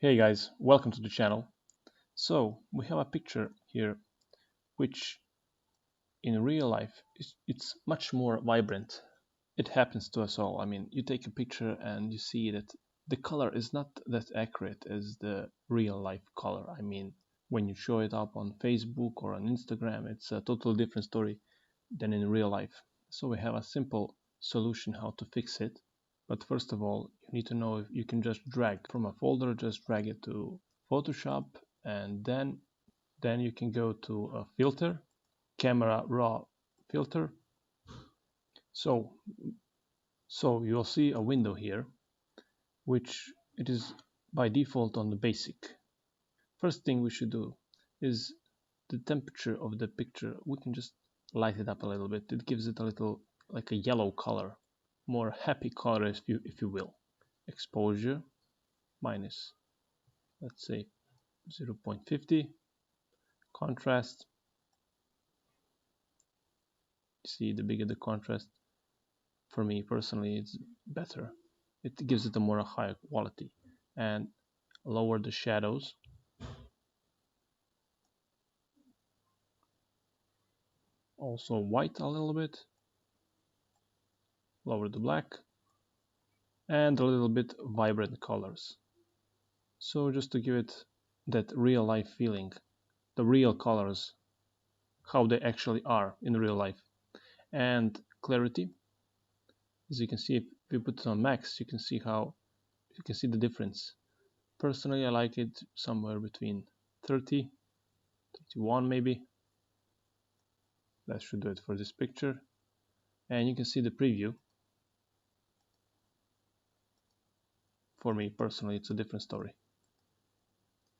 Hey guys, welcome to the channel. So we have a picture here which in real life it's much more vibrant. It happens to us all. I mean, you take a picture and you see that the color is not that accurate as the real life color. I mean, when you show it up on Facebook or on Instagram, it's a totally different story than in real life. So we have a simple solution how to fix it. But first of all, you need to know if you can just drag from a folder, just drag it to Photoshop, and then you can go to a filter, camera raw filter. So you'll see a window here, which it is by default on the basic. First thing we should do is the temperature of the picture. We can just light it up a little bit. It gives it a little like a yellow color, more happy color if you will. Exposure minus, let's say, 0.50. Contrast. See, the bigger the contrast, for me personally, it's better. It gives it a more higher quality. And lower the shadows. Also white a little bit. Lower the black. And a little bit vibrant colors. So just to give it that real life feeling, the real colors, how they actually are in real life. And clarity, as you can see, if you put it on max, you can see the difference. Personally, I like it somewhere between 30, 31 maybe. That should do it for this picture. And you can see the preview. For me personally, it's a different story.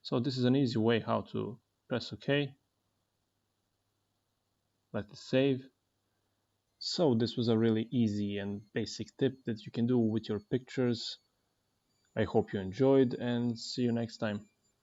So this is an easy way how to press OK. Let it save. So this was a really easy and basic tip that you can do with your pictures. I hope you enjoyed and see you next time.